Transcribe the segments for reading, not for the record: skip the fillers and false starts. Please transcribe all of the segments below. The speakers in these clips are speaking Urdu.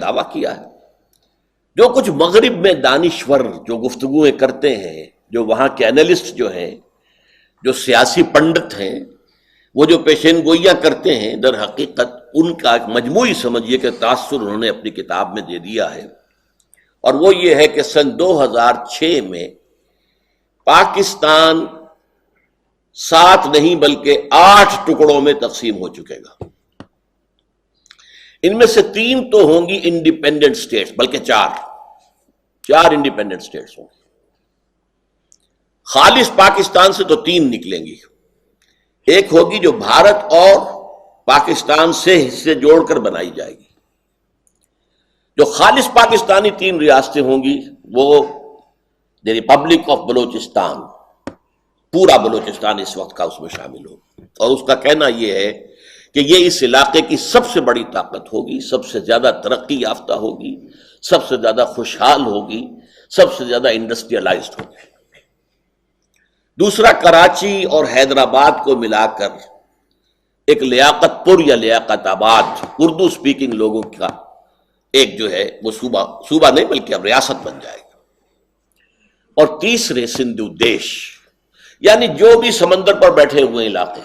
دعویٰ کیا ہے. جو کچھ مغرب میں دانشور جو گفتگویں کرتے ہیں، جو وہاں کے اینالسٹ جو ہیں، جو سیاسی پنڈت ہیں، وہ جو پیشین گوئیاں کرتے ہیں، در حقیقت ان کا ایک مجموعی سمجھیے کہ تاثر انہوں نے اپنی کتاب میں دے دیا ہے. اور وہ یہ ہے کہ سن 2006 میں پاکستان 7 نہیں بلکہ 8 ٹکڑوں میں تقسیم ہو چکے گا. ان میں سے 3 تو ہوں گی انڈیپینڈنٹ سٹیٹس، بلکہ 4 انڈیپینڈنٹ سٹیٹس ہوں گی. خالص پاکستان سے تو 3 نکلیں گی. ایک ہوگی جو بھارت اور پاکستان سے حصے جوڑ کر بنائی جائے گی. جو خالص پاکستانی 3 ریاستیں ہوں گی وہ دی ریپبلک آف بلوچستان، پورا بلوچستان اس وقت کا اس میں شامل ہوگا. اور اس کا کہنا یہ ہے کہ یہ اس علاقے کی سب سے بڑی طاقت ہوگی، سب سے زیادہ ترقی یافتہ ہوگی، سب سے زیادہ خوشحال ہوگی، سب سے زیادہ انڈسٹریلائزڈ ہوگی. دوسرا کراچی اور حیدرآباد کو ملا کر ایک لیاقت پور یا لیاقت آباد اردو سپیکنگ لوگوں کا ایک جو ہے وہ صوبہ نہیں بلکہ اب ریاست بن جائے گا. اور تیسرے سندھو دیش، یعنی جو بھی سمندر پر بیٹھے ہوئے علاقے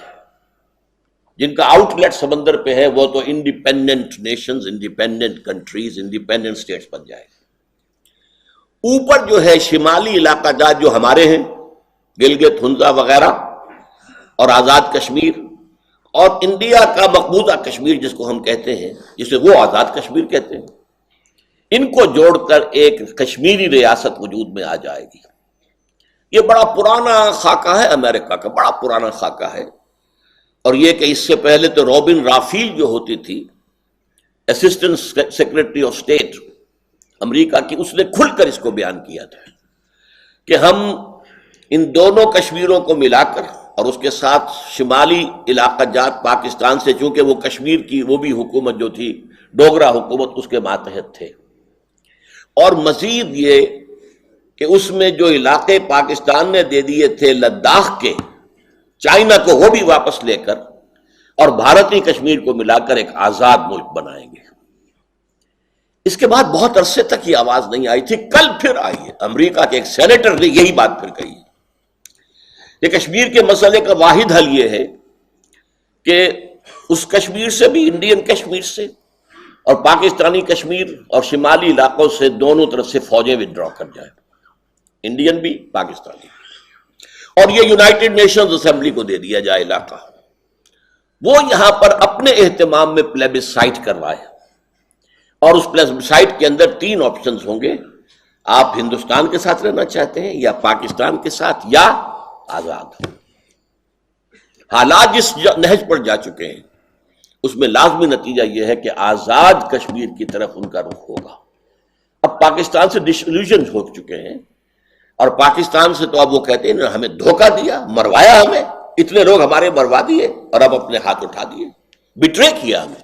جن کا آؤٹ لیٹ سمندر پہ ہے وہ تو independent nations, independent countries, independent states بن جائے گا. اوپر جو ہے شمالی علاقہ جات جو ہمارے ہیں، گلگت ہنزا وغیرہ اور آزاد کشمیر، اور انڈیا کا مقبوضہ کشمیر جس کو ہم کہتے ہیں، جسے وہ آزاد کشمیر کہتے ہیں، ان کو جوڑ کر ایک کشمیری ریاست وجود میں آ جائے گی. یہ بڑا پرانا خاکہ ہے، امریکہ کا بڑا پرانا خاکہ ہے. اور یہ کہ اس سے پہلے تو روبن رافیل جو ہوتی تھی اسسٹنٹ سیکرٹری آف اسٹیٹ امریکہ کی، اس نے کھل کر اس کو بیان کیا تھا کہ ہم ان دونوں کشمیروں کو ملا کر اور اس کے ساتھ شمالی علاقہ جات پاکستان سے، چونکہ وہ کشمیر کی وہ بھی حکومت جو تھی ڈوگرا حکومت اس کے ماتحت تھے، اور مزید یہ کہ اس میں جو علاقے پاکستان نے دے دیے تھے لداخ کے، چائنا کو وہ بھی واپس لے کر اور بھارتی کشمیر کو ملا کر ایک آزاد ملک بنائیں گے. اس کے بعد بہت عرصے تک یہ آواز نہیں آئی تھی. کل پھر آئی ہے. امریکہ کے ایک سینیٹر نے یہی بات پھر کہی کہ کشمیر کے مسئلے کا واحد حل یہ ہے کہ اس کشمیر سے بھی، انڈین کشمیر سے اور پاکستانی کشمیر اور شمالی علاقوں سے، دونوں طرف سے فوجیں ودرا کر جائیں، انڈین بھی پاکستانی، اور یہ یونائٹڈ نیشنز اسمبلی کو دے دیا جائے علاقہ. وہ یہاں پر اپنے اہتمام میں پلیبسائٹ کروائے، اور اس پلیبسائٹ کے اندر 3 آپشنز ہوں گے. آپ ہندوستان کے ساتھ رہنا چاہتے ہیں، یا پاکستان کے ساتھ، یا آزاد. حالات جس نہج پر جا چکے ہیں اس میں لازمی نتیجہ یہ ہے کہ آزاد کشمیر کی طرف ان کا رخ ہوگا. اب پاکستان سے ڈسلیوژن ہو چکے ہیں، اور پاکستان سے تو اب وہ کہتے ہیں ہمیں دھوکہ دیا، مروایا ہمیں، اتنے لوگ ہمارے مروا دیے اور اب اپنے ہاتھ اٹھا دیے، بٹرے کیا ہمیں.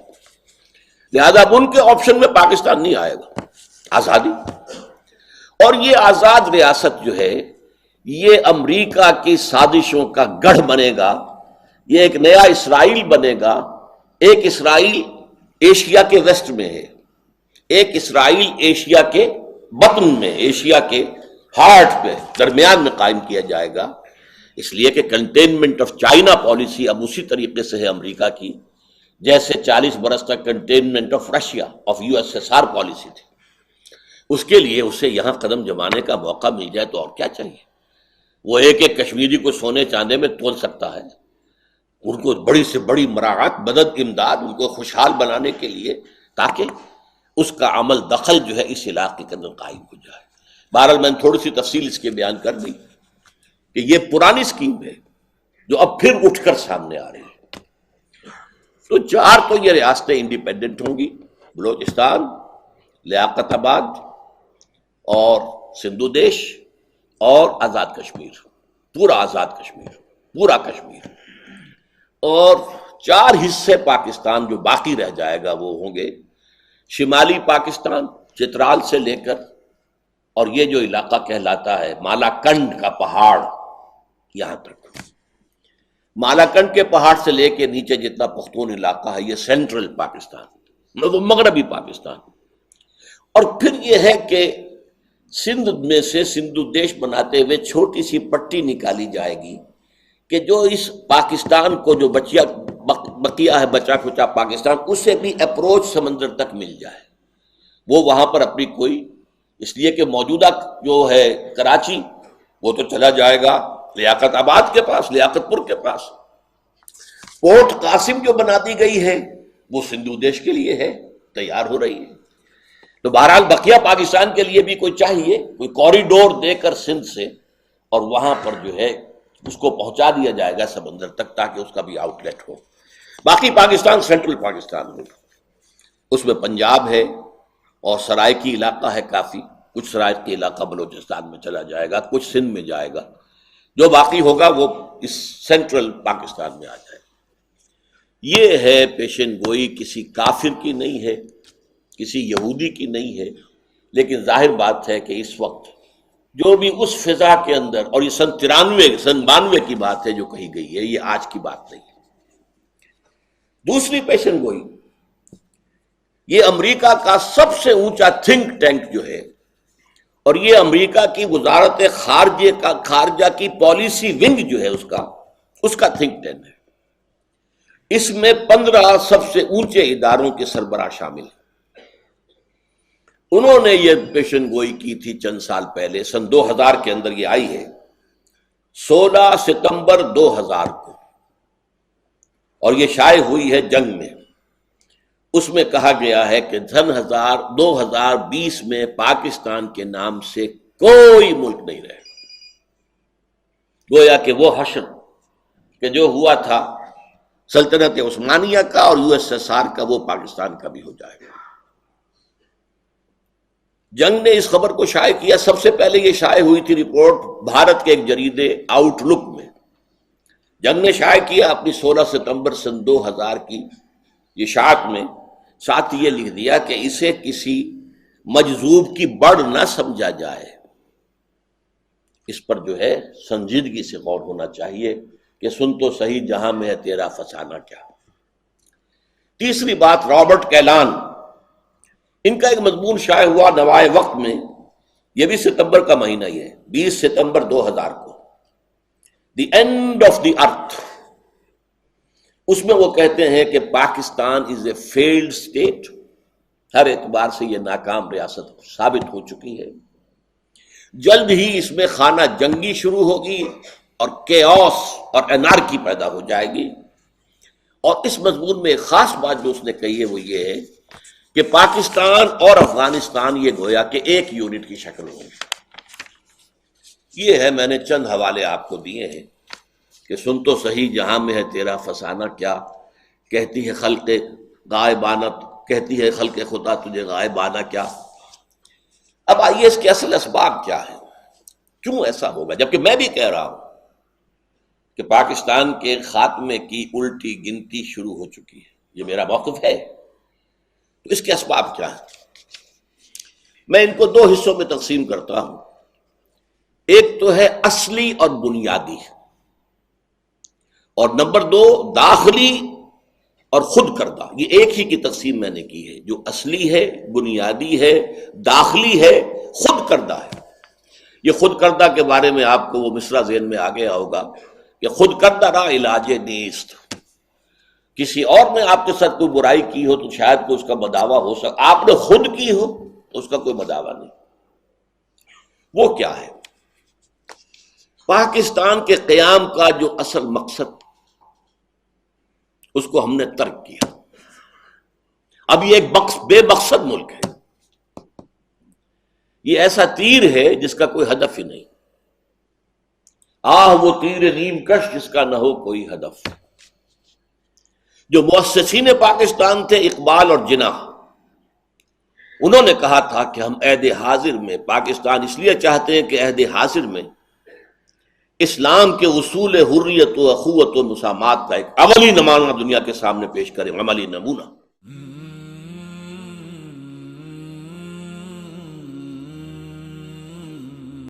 لہذا اب ان کے آپشن میں پاکستان نہیں آئے گا، آزادی. اور یہ آزاد ریاست جو ہے یہ امریکہ کی سازشوں کا گڑھ بنے گا. یہ ایک نیا اسرائیل بنے گا. ایک اسرائیل ایشیا کے ویسٹ میں ہے، ایک اسرائیل ایشیا کے بطن میں، ایشیا کے ہارٹ پہ، درمیان میں قائم کیا جائے گا. اس لیے کہ کنٹینمنٹ آف چائنا پالیسی اب اسی طریقے سے ہے امریکہ کی جیسے 40 برس تک containment of Russia, of USSR policy تھی. اس کے لیے اسے یہاں قدم جمانے کا موقع مل جائے تو اور کیا چاہیے. وہ ایک ایک کشمیری کو سونے چاندے میں تول سکتا ہے. ان کو بڑی سے بڑی مراعات، مدد، امداد ان کو خوشحال بنانے کے لیے، تاکہ اس کا عمل دخل جو ہے اس علاقے کے اندر قائم ہو جائے. بہرحال میں نے تھوڑی سی تفصیل اس کے بیان کر دی کہ یہ پرانی اسکیم ہے جو اب پھر اٹھ کر سامنے آ رہی ہے. تو 4 تو یہ ریاستیں انڈیپینڈنٹ ہوں گی، بلوچستان، لیاقت آباد اور سندھو دیش اور آزاد کشمیر، پورا آزاد کشمیر، پورا کشمیر. اور 4 حصے پاکستان جو باقی رہ جائے گا وہ ہوں گے شمالی پاکستان، چترال سے لے کر اور یہ جو علاقہ کہلاتا ہے مالاکنڈ کا پہاڑ یہاں تک. مالاکنڈ کے پہاڑ سے لے کے نیچے جتنا پختون علاقہ ہے یہ سینٹرل پاکستان، مغربی پاکستان. اور پھر یہ ہے کہ سندھ میں سے سندھ دیش بناتے ہوئے چھوٹی سی پٹی نکالی جائے گی کہ جو اس پاکستان کو جو بقیہ ہے بچا کھچا پاکستان، اسے بھی اپروچ سمندر تک مل جائے، وہ وہاں پر اپنی کوئی، اس لیے کہ موجودہ جو ہے کراچی وہ تو چلا جائے گا لیاقت آباد کے پاس، لیاقت پور کے پاس، پورٹ قاسم جو بنا دی گئی ہے وہ سندھ دیش کے لیے ہے، تیار ہو رہی ہے۔ تو بہرحال بقیہ پاکستان کے لیے بھی کوئی چاہیے، کوئی کوریڈور دے کر سندھ سے، اور وہاں پر جو ہے اس کو پہنچا دیا جائے گا سمندر تک تاکہ اس کا بھی آؤٹ لیٹ ہو۔ باقی پاکستان سینٹرل پاکستان ہوگا، اس میں پنجاب ہے اور سرائکی علاقہ ہے کافی، کچھ سرائکی علاقہ بلوچستان میں چلا جائے گا، کچھ سندھ میں جائے گا، جو باقی ہوگا وہ اس سینٹرل پاکستان میں آ جائے گا۔ یہ ہے پیشن گوئی، کسی کافر کی نہیں ہے، کسی یہودی کی نہیں ہے، لیکن ظاہر بات ہے کہ اس وقت جو بھی اس فضا کے اندر، اور یہ سن 92 کی بات ہے جو کہی گئی ہے، یہ آج کی بات نہیں ہے۔ دوسری پیشن گوئی، یہ امریکہ کا سب سے اونچا تھنک ٹینک جو ہے، اور یہ امریکہ کی وزارت خارجہ کی پالیسی ونگ جو ہے اس کا تھنک ٹینک ہے۔ اس میں 15 سب سے اونچے اداروں کے سربراہ شامل ہیں۔ انہوں نے یہ پیشن گوئی کی تھی چند سال پہلے، سن 2000 کے اندر یہ آئی ہے، 16 ستمبر 2000 کو، اور یہ شائع ہوئی ہے جنگ میں۔ اس میں کہا گیا ہے کہ 2020 میں پاکستان کے نام سے کوئی ملک نہیں رہے، گویا کہ وہ حشر کہ جو ہوا تھا سلطنت عثمانیہ کا اور USSR کا، وہ پاکستان کا بھی ہو جائے گا۔ جنگ نے اس خبر کو شائع کیا، سب سے پہلے یہ شائع ہوئی تھی رپورٹ بھارت کے ایک جریدے آؤٹ لک میں، جنگ نے شائع کیا اپنی 16 ستمبر سن 2000 کی یہ اشاعت میں، ساتھ یہ لکھ دیا کہ اسے کسی مجذوب کی بڑ نہ سمجھا جائے، اس پر جو ہے سنجیدگی سے غور ہونا چاہیے کہ سن تو صحیح جہاں میں ہے تیرا فسانہ کیا۔ تیسری بات، رابرٹ کیلان، ان کا ایک مضمون شائع ہوا نوائے وقت میں، یہ بھی ستمبر کا مہینہ ہی ہے، 20 ستمبر 2000 کو، دی اینڈ آف دی ارتھ۔ اس میں وہ کہتے ہیں کہ پاکستان از اے فیلڈ اسٹیٹ، ہر اعتبار سے یہ ناکام ریاست ثابت ہو چکی ہے، جلد ہی اس میں خانہ جنگی شروع ہوگی اور کیوس اور انارکی پیدا ہو جائے گی۔ اور اس مضمون میں ایک خاص بات جو اس نے کہی ہے وہ یہ ہے کہ پاکستان اور افغانستان یہ گویا کہ ایک یونٹ کی شکل ہوں گے۔ یہ ہے، میں نے چند حوالے آپ کو دیے ہیں کہ سن تو صحیح جہاں میں ہے تیرا فسانہ کیا، کہتی ہے خلق غائبانہ، کہتی ہے خلق خدا تجھے غائبانہ کیا۔ اب آئیے اس کے اصل اسباب کیا ہے، کیوں ایسا ہوگا، جبکہ میں بھی کہہ رہا ہوں کہ پاکستان کے خاتمے کی الٹی گنتی شروع ہو چکی ہے، یہ میرا موقف ہے۔ تو اس کے اسباب کیا ہیں؟ میں ان کو 2 حصوں میں تقسیم کرتا ہوں، ایک تو ہے اصلی اور بنیادی، اور نمبر 2 داخلی اور خود کردہ۔ یہ ایک ہی کی تقسیم میں نے کی ہے، جو اصلی ہے، بنیادی ہے، داخلی ہے، خود کردہ ہے۔ یہ خود کردہ کے بارے میں آپ کو وہ مصرع ذہن میں آ گیا ہوگا کہ خود کردہ را علاج نیست، کسی اور نے آپ کے ساتھ کوئی برائی کی ہو تو شاید کوئی اس کا مداوع ہو سکتا، آپ نے خود کی ہو تو اس کا کوئی مداوع نہیں۔ وہ کیا ہے؟ پاکستان کے قیام کا جو اصل مقصد، اس کو ہم نے ترک کیا۔ اب یہ ایک بے مقصد ملک ہے، یہ ایسا تیر ہے جس کا کوئی ہدف ہی نہیں، وہ تیر نیم کش جس کا نہ ہو کوئی ہدف۔ جو مؤسسین پاکستان تھے اقبال اور جناح، انہوں نے کہا تھا کہ ہم عہد حاضر میں پاکستان اس لیے چاہتے ہیں کہ عہد حاضر میں اسلام کے اصول حریت و اخوت و مسامات کا ایک عملی نمونہ دنیا کے سامنے پیش کریں، عملی نمونہ۔